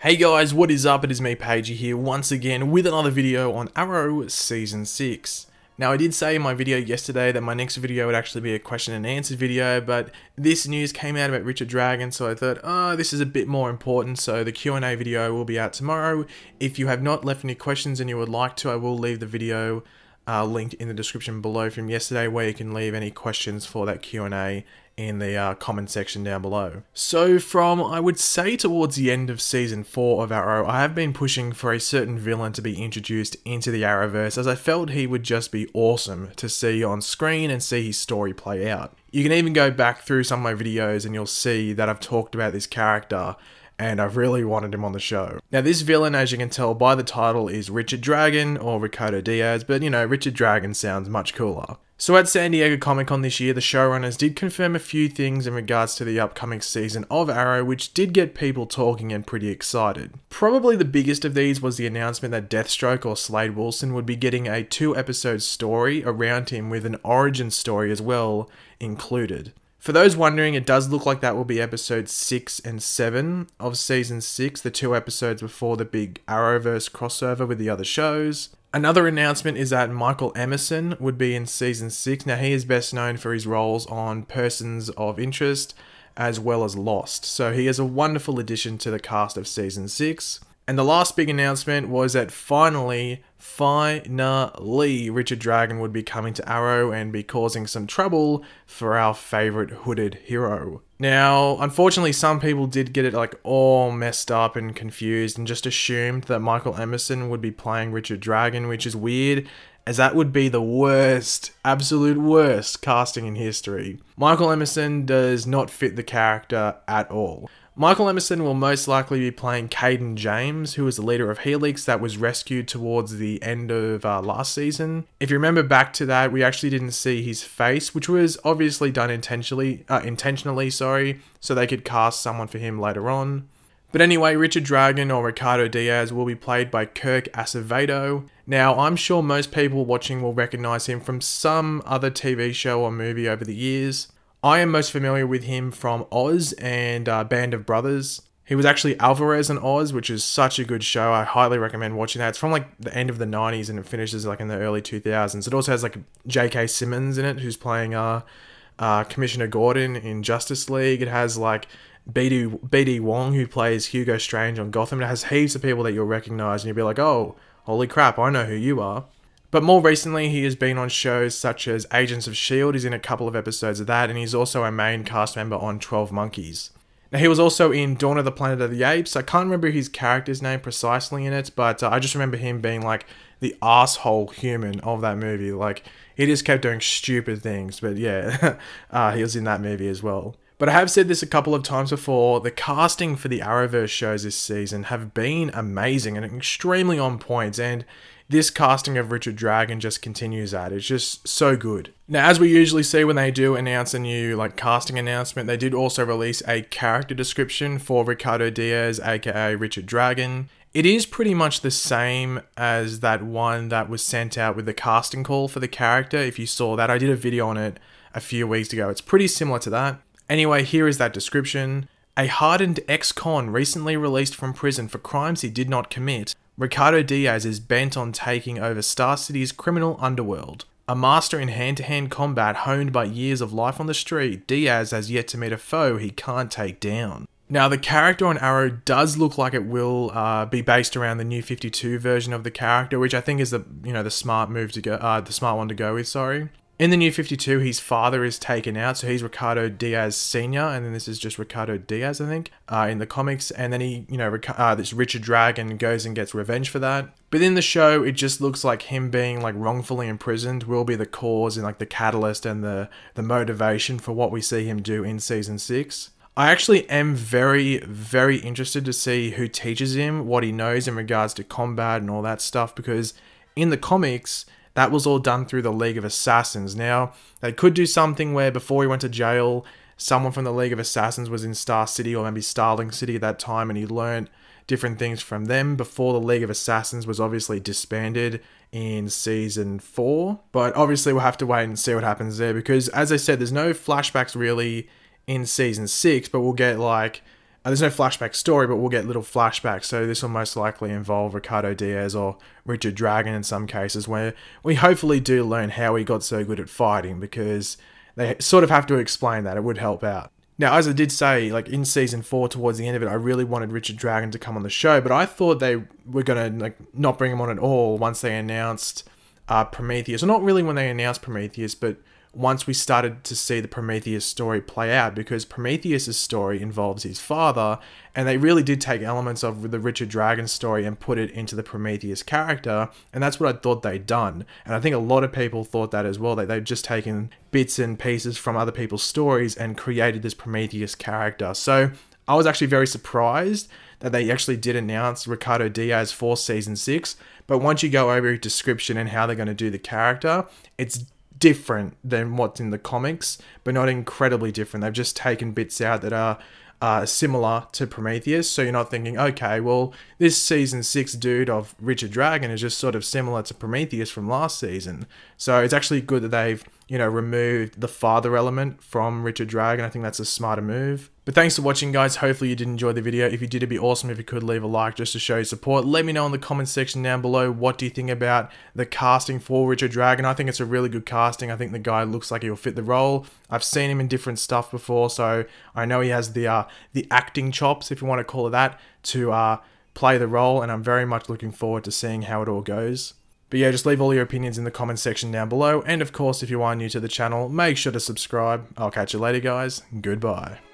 Hey guys, what is up? It is me, Pagey here, once again with another video on Arrow Season 6. Now, I did say in my video yesterday that my next video would actually be a question and answer video, but this news came out about Richard Dragon, so I thought, this is a bit more important, so the Q&A video will be out tomorrow. If you have not left any questions and you would like to, I will leave the video linked in the description below from yesterday, where you can leave any questions for that Q&A in the comment section down below. So from, I would say, towards the end of Season 4 of Arrow, I have been pushing for a certain villain to be introduced into the Arrowverse, as I felt he would just be awesome to see on screen and see his story play out. You can even go back through some of my videos and you'll see that I've talked about this character, and I've really wanted him on the show. Now, this villain, as you can tell by the title, is Richard Dragon, or Ricardo Diaz, but you know, Richard Dragon sounds much cooler. So at San Diego Comic-Con this year, the showrunners did confirm a few things in regards to the upcoming season of Arrow, which did get people talking and pretty excited. Probably the biggest of these was the announcement that Deathstroke, or Slade Wilson, would be getting a 2-episode story around him with an origin story as well included. For those wondering, it does look like that will be episodes 6 and 7 of Season 6, the 2 episodes before the big Arrowverse crossover with the other shows. Another announcement is that Michael Emerson would be in Season 6. Now, he is best known for his roles on Persons of Interest as well as Lost, so he is a wonderful addition to the cast of Season 6. And the last big announcement was that finally, Richard Dragon would be coming to Arrow and be causing some trouble for our favourite hooded hero. Now, unfortunately, some people did get it like all messed up and confused and just assumed that Michael Emerson would be playing Richard Dragon, which is weird, as that would be the worst, absolute worst casting in history. Michael Emerson does not fit the character at all. Michael Emerson will most likely be playing Caden James, who is the leader of Helix that was rescued towards the end of last season. If you remember back to that, we actually didn't see his face, which was obviously done intentionally, so they could cast someone for him later on. But anyway, Richard Dragon, or Ricardo Diaz, will be played by Kirk Acevedo. Now, I'm sure most people watching will recognize him from some other TV show or movie over the years. I am most familiar with him from Oz and Band of Brothers. He was actually Alvarez in Oz, which is such a good show. I highly recommend watching that. It's from like the end of the 90s and it finishes like in the early 2000s. It also has like J.K. Simmons in it, who's playing Commissioner Gordon in Justice League. It has like BD Wong, who plays Hugo Strange on Gotham. It has heaps of people that you'll recognize and you'll be like, oh, holy crap, I know who you are. But more recently, he has been on shows such as Agents of S.H.I.E.L.D. He's in a couple of episodes of that, and he's also a main cast member on 12 Monkeys. Now, he was also in Dawn of the Planet of the Apes. I can't remember his character's name precisely in it, but I just remember him being like the asshole human of that movie. Like, he just kept doing stupid things, but yeah, he was in that movie as well. But I have said this a couple of times before, the casting for the Arrowverse shows this season have been amazing and extremely on point, and this casting of Richard Dragon just continues that. It's just so good. Now, as we usually see when they do announce a new casting announcement, they did also release a character description for Ricardo Diaz, aka Richard Dragon. It is pretty much the same as that one that was sent out with the casting call for the character. If you saw that, I did a video on it a few weeks ago. It's pretty similar to that. Anyway, here is that description. A hardened ex-con recently released from prison for crimes he did not commit, Ricardo Diaz is bent on taking over Star City's criminal underworld. A master in hand-to-hand combat honed by years of life on the street, Diaz has yet to meet a foe he can't take down. Now, the character on Arrow does look like it will be based around the New 52 version of the character, which I think is the smart move to go, the smart one to go with. Sorry. In the New 52, his father is taken out, so he's Ricardo Diaz Sr., and then this is just Ricardo Diaz, I think, in the comics, and then he, this Richard Dragon goes and gets revenge for that. But in the show, it just looks like him being, wrongfully imprisoned will be the cause and, the catalyst and the motivation for what we see him do in Season 6. I actually am very, very interested to see who teaches him what he knows in regards to combat and all that stuff, because in the comics, that was all done through the League of Assassins. Now, they could do something where before he went to jail, someone from the League of Assassins was in Star City or maybe Starling City at that time, and he learned different things from them before the League of Assassins was obviously disbanded in Season 4. But obviously we'll have to wait and see what happens there, because as I said, there's no flashbacks really in Season 6, but we'll get There's no flashback story, but we'll get little flashbacks, so this will most likely involve Ricardo Diaz or Richard Dragon in some cases, where we hopefully do learn how he got so good at fighting, because they sort of have to explain that. It would help out. Now, as I did say, like in season 4, towards the end of it, I really wanted Richard Dragon to come on the show, but I thought they were going to not bring him on at all once they announced Prometheus. Or not really when they announced Prometheus, but once we started to see the Prometheus story play out, because Prometheus' story involves his father, and they really did take elements of the Richard Dragon story and put it into the Prometheus character, and that's what I thought they'd done. And I think a lot of people thought that as well, that they'd just taken bits and pieces from other people's stories and created this Prometheus character. So I was actually very surprised that they actually did announce Ricardo Diaz for season 6, but once you go over his description and how they're going to do the character, it's different than what's in the comics, but not incredibly different. They've just taken bits out that are similar to Prometheus, so you're not thinking, okay, well, this season 6 dude of Richard Dragon is just sort of similar to Prometheus from last season. So it's actually good that they've, removed the father element from Richard Dragon. I think that's a smarter move. But thanks for watching, guys. Hopefully you did enjoy the video. If you did, it'd be awesome if you could leave a like just to show your support. Let me know in the comment section down below, what do you think about the casting for Richard Dragon? I think it's a really good casting. I think the guy looks like he'll fit the role. I've seen him in different stuff before, so I know he has the acting chops, if you want to call it that, to play the role, and I'm very much looking forward to seeing how it all goes. But yeah, just leave all your opinions in the comment section down below, and of course, if you are new to the channel, make sure to subscribe. I'll catch you later, guys. Goodbye.